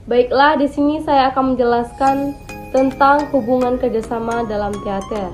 Baiklah, di sini saya akan menjelaskan tentang hubungan kerjasama dalam teater.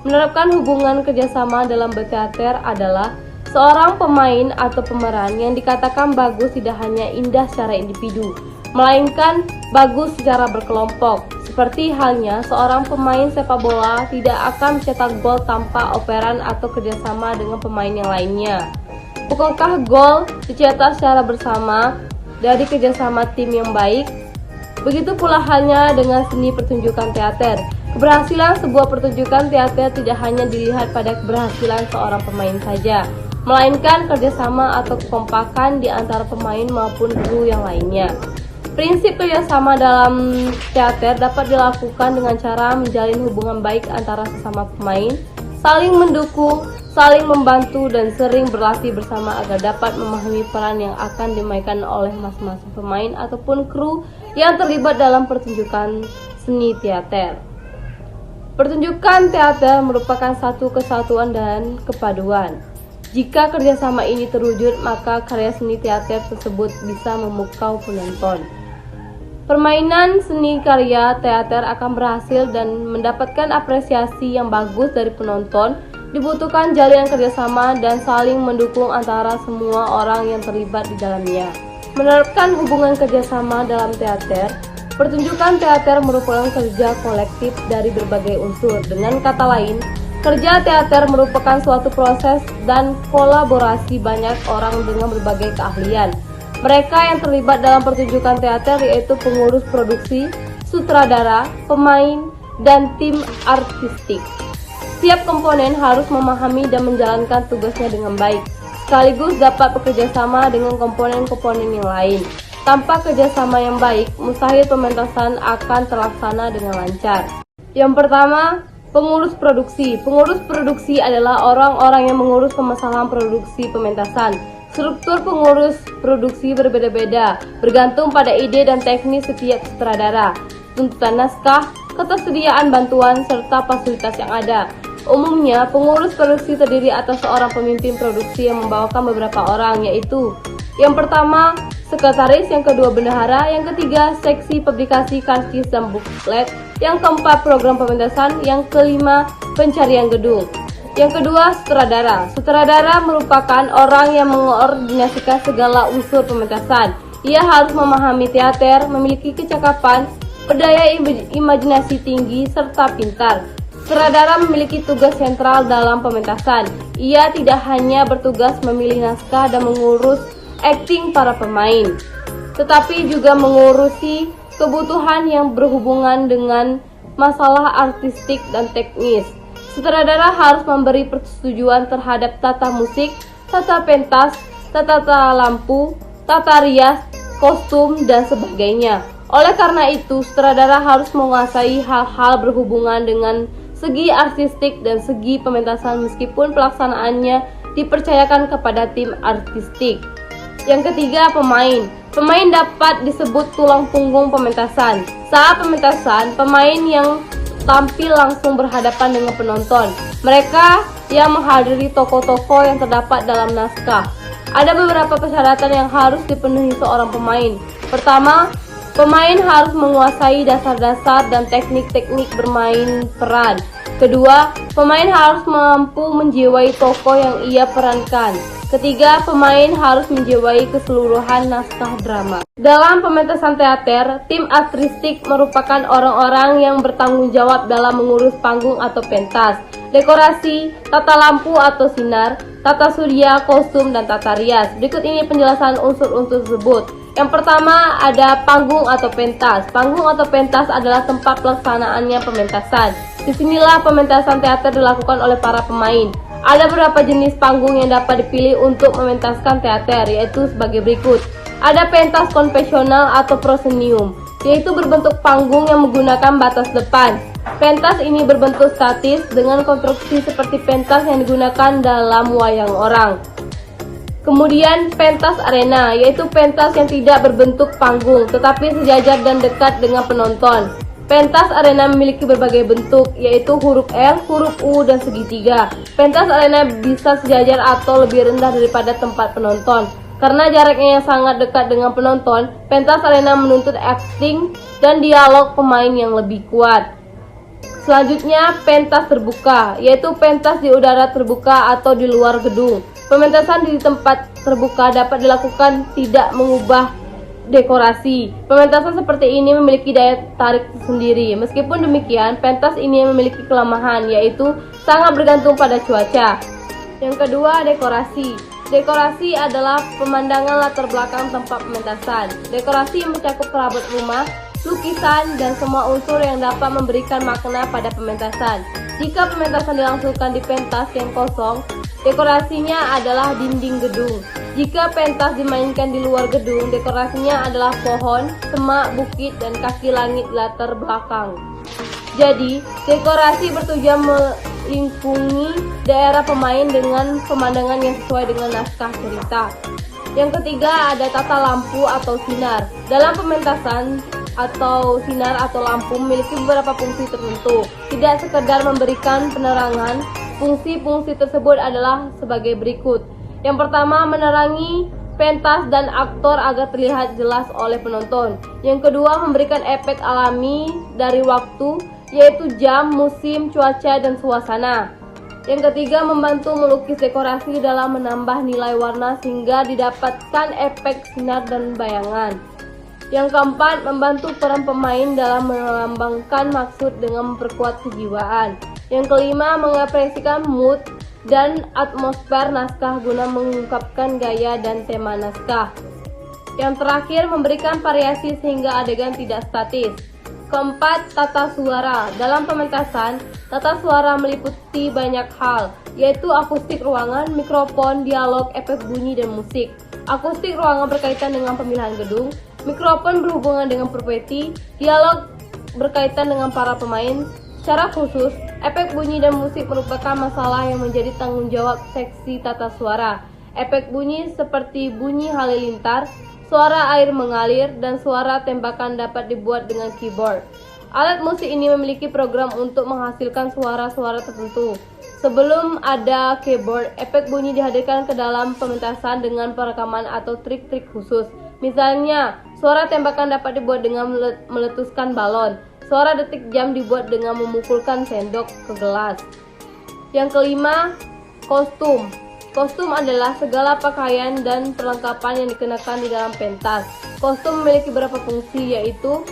Menerapkan hubungan kerjasama dalam berteater adalah seorang pemain atau pemeran yang dikatakan bagus tidak hanya indah secara individu, melainkan bagus secara berkelompok. Seperti halnya seorang pemain sepak bola tidak akan mencetak gol tanpa operan atau kerjasama dengan pemain yang lainnya. Bukankah gol dicetak secara bersama dari kerjasama tim yang baik? Begitu pula halnya dengan seni pertunjukan teater. Keberhasilan sebuah pertunjukan teater tidak hanya dilihat pada keberhasilan seorang pemain saja, melainkan kerjasama atau kekompakan di antara pemain maupun kru yang lainnya. Prinsip kerjasama dalam teater dapat dilakukan dengan cara menjalin hubungan baik antara sesama pemain, saling mendukung, saling membantu, dan sering berlatih bersama agar dapat memahami peran yang akan dimainkan oleh masing-masing pemain ataupun kru yang terlibat dalam pertunjukan seni teater. Pertunjukan teater merupakan satu kesatuan dan kepaduan. Jika kerjasama ini terwujud, maka karya seni teater tersebut bisa memukau penonton. Permainan seni karya teater akan berhasil dan mendapatkan apresiasi yang bagus dari penonton. Dibutuhkan jalinan kerjasama dan saling mendukung antara semua orang yang terlibat di dalamnya. Menerapkan hubungan kerjasama dalam teater, pertunjukan teater merupakan kerja kolektif dari berbagai unsur. Dengan kata lain, kerja teater merupakan suatu proses dan kolaborasi banyak orang dengan berbagai keahlian. Mereka yang terlibat dalam pertunjukan teater yaitu pengurus produksi, sutradara, pemain, dan tim artistik. Setiap komponen harus memahami dan menjalankan tugasnya dengan baik, sekaligus dapat bekerja sama dengan komponen-komponen yang lain. Tanpa kerjasama yang baik, mustahil pementasan akan terlaksana dengan lancar. Yang pertama, pengurus produksi. Pengurus produksi adalah orang-orang yang mengurus permasalahan produksi pementasan. Struktur pengurus produksi berbeda-beda, bergantung pada ide dan teknis setiap sutradara, tuntutan naskah, ketersediaan bantuan, serta fasilitas yang ada. Umumnya, pengurus produksi terdiri atas seorang pemimpin produksi yang membawakan beberapa orang, yaitu yang pertama, sekretaris, yang kedua, bendahara, yang ketiga, seksi publikasi, karcis, dan buklet, yang keempat, program pementasan, yang kelima, pencarian gedung. Yang kedua, sutradara. Sutradara merupakan orang yang mengordinasikan segala unsur pementasan. Ia harus memahami teater, memiliki kecakapan, berdaya imajinasi tinggi, serta pintar. Sutradara memiliki tugas sentral dalam pementasan. Ia tidak hanya bertugas memilih naskah dan mengurus akting para pemain, tetapi juga mengurusi kebutuhan yang berhubungan dengan masalah artistik dan teknis. Sutradara harus memberi persetujuan terhadap tata musik, tata pentas, tata lampu, tata rias, kostum, dan sebagainya. Oleh karena itu, sutradara harus menguasai hal-hal berhubungan dengan segi artistik dan segi pementasan meskipun pelaksanaannya dipercayakan kepada tim artistik. Yang ketiga, pemain. Pemain dapat disebut tulang punggung pementasan. Saat pementasan, pemain yang tampil langsung berhadapan dengan penonton. Mereka yang menghadiri tokoh-tokoh yang terdapat dalam naskah. Ada beberapa persyaratan yang harus dipenuhi seorang pemain. Pertama, pemain harus menguasai dasar-dasar dan teknik-teknik bermain peran. Kedua, pemain harus mampu menjiwai tokoh yang ia perankan. Ketiga, pemain harus menjiwai keseluruhan naskah drama. Dalam pementasan teater, tim artistik merupakan orang-orang yang bertanggung jawab dalam mengurus panggung atau pentas, dekorasi, tata lampu atau sinar, tata surya, kostum, dan tata rias. Berikut ini penjelasan unsur-unsur tersebut. Yang pertama ada panggung atau pentas. Panggung atau pentas adalah tempat pelaksanaannya pementasan. Disinilah pementasan teater dilakukan oleh para pemain. Ada beberapa jenis panggung yang dapat dipilih untuk mementaskan teater, yaitu sebagai berikut. Ada pentas konvensional atau proscenium, yaitu berbentuk panggung yang menggunakan batas depan. Pentas ini berbentuk statis dengan konstruksi seperti pentas yang digunakan dalam wayang orang. Kemudian pentas arena, yaitu pentas yang tidak berbentuk panggung, tetapi sejajar dan dekat dengan penonton. Pentas arena memiliki berbagai bentuk, yaitu huruf L, huruf U, dan segitiga. Pentas arena bisa sejajar atau lebih rendah daripada tempat penonton. Karena jaraknya yang sangat dekat dengan penonton, pentas arena menuntut akting dan dialog pemain yang lebih kuat. Selanjutnya, pentas terbuka, yaitu pentas di udara terbuka atau di luar gedung. Pementasan di tempat terbuka dapat dilakukan tidak mengubah dekorasi. Pementasan seperti ini memiliki daya tarik sendiri. Meskipun demikian, pentas ini memiliki kelemahan, yaitu sangat bergantung pada cuaca. Yang kedua, dekorasi. Dekorasi adalah pemandangan latar belakang tempat pementasan. Dekorasi mencakup perabot rumah, lukisan, dan semua unsur yang dapat memberikan makna pada pementasan. Jika pementasan dilangsungkan di pentas yang kosong, dekorasinya adalah dinding gedung. Jika pentas dimainkan di luar gedung, dekorasinya adalah pohon, semak, bukit, dan kaki langit latar belakang. Jadi, dekorasi bertujuan melingkungi daerah pemain dengan pemandangan yang sesuai dengan naskah cerita. Yang ketiga, ada tata lampu atau sinar. Dalam pementasan atau sinar atau lampu memiliki beberapa fungsi tertentu. Tidak sekedar memberikan penerangan, fungsi-fungsi tersebut adalah sebagai berikut. Yang pertama, menerangi pentas dan aktor agar terlihat jelas oleh penonton. Yang kedua, memberikan efek alami dari waktu, yaitu jam, musim, cuaca, dan suasana. Yang ketiga, membantu melukis dekorasi dalam menambah nilai warna sehingga didapatkan efek sinar dan bayangan. Yang keempat, membantu peran pemain dalam melambangkan maksud dengan memperkuat kejiwaan. Yang kelima, mengekspresikan mood dan atmosfer naskah guna mengungkapkan gaya dan tema naskah. Yang terakhir, memberikan variasi sehingga adegan tidak statis. Keempat, tata suara. Dalam pementasan, tata suara meliputi banyak hal, yaitu akustik ruangan, mikrofon, dialog, efek bunyi, dan musik. Akustik ruangan berkaitan dengan pemilihan gedung, mikrofon berhubungan dengan profesi, dialog berkaitan dengan para pemain. Secara khusus, efek bunyi dan musik merupakan masalah yang menjadi tanggung jawab seksi tata suara. Efek bunyi seperti bunyi halilintar, suara air mengalir, dan suara tembakan dapat dibuat dengan keyboard. Alat musik ini memiliki program untuk menghasilkan suara-suara tertentu. Sebelum ada keyboard, efek bunyi dihadirkan ke dalam pementasan dengan perekaman atau trik-trik khusus. Misalnya, suara tembakan dapat dibuat dengan meletuskan balon. Suara detik jam dibuat dengan memukulkan sendok ke gelas. Yang kelima, kostum. Kostum adalah segala pakaian dan perlengkapan yang dikenakan di dalam pentas. Kostum memiliki beberapa fungsi, yaitu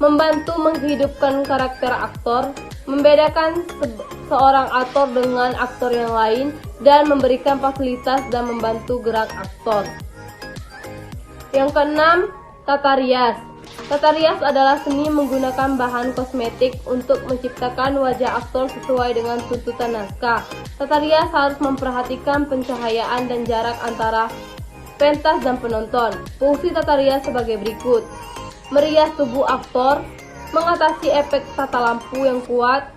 membantu menghidupkan karakter aktor, membedakan seorang aktor dengan aktor yang lain, dan memberikan fasilitas dan membantu gerak aktor. Yang keenam, tata rias. Tata rias adalah seni menggunakan bahan kosmetik untuk menciptakan wajah aktor sesuai dengan tuntutan naskah. Tata rias harus memperhatikan pencahayaan dan jarak antara pentas dan penonton. Fungsi tata rias sebagai berikut: merias tubuh aktor, mengatasi efek tata lampu yang kuat,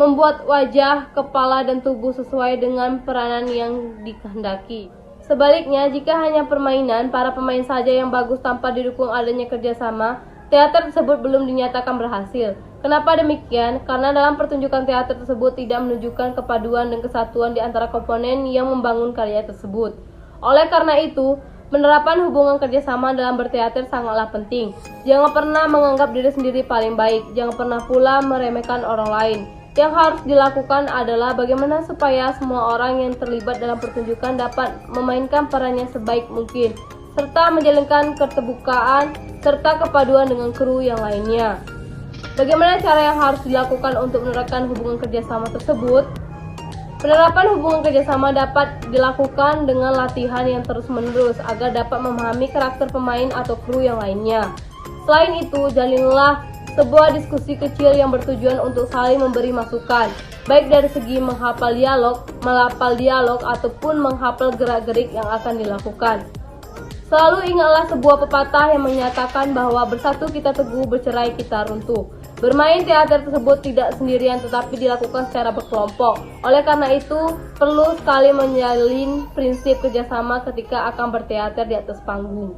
membuat wajah, kepala, dan tubuh sesuai dengan peranan yang dikehendaki. Sebaliknya, jika hanya permainan para pemain saja yang bagus tanpa didukung adanya kerjasama, teater tersebut belum dinyatakan berhasil. Kenapa demikian? Karena dalam pertunjukan teater tersebut tidak menunjukkan kepaduan dan kesatuan di antara komponen yang membangun karya tersebut. Oleh karena itu, penerapan hubungan kerjasama dalam berteater sangatlah penting. Jangan pernah menganggap diri sendiri paling baik, jangan pernah pula meremehkan orang lain. Yang harus dilakukan adalah bagaimana supaya semua orang yang terlibat dalam pertunjukan dapat memainkan perannya sebaik mungkin, serta menjalinkan keterbukaan serta kepaduan dengan kru yang lainnya. Bagaimana cara yang harus dilakukan untuk menerapkan hubungan kerjasama tersebut? Penerapan hubungan kerjasama dapat dilakukan dengan latihan yang terus-menerus agar dapat memahami karakter pemain atau kru yang lainnya. Selain itu, jalinlah sebuah diskusi kecil yang bertujuan untuk saling memberi masukan, baik dari segi menghafal dialog, melafal dialog, ataupun menghafal gerak-gerik yang akan dilakukan. Selalu ingatlah sebuah pepatah yang menyatakan bahwa bersatu kita teguh, bercerai kita runtuh. Bermain teater tersebut tidak sendirian tetapi dilakukan secara berkelompok. Oleh karena itu, perlu sekali menjalin prinsip kerjasama ketika akan berteater di atas panggung.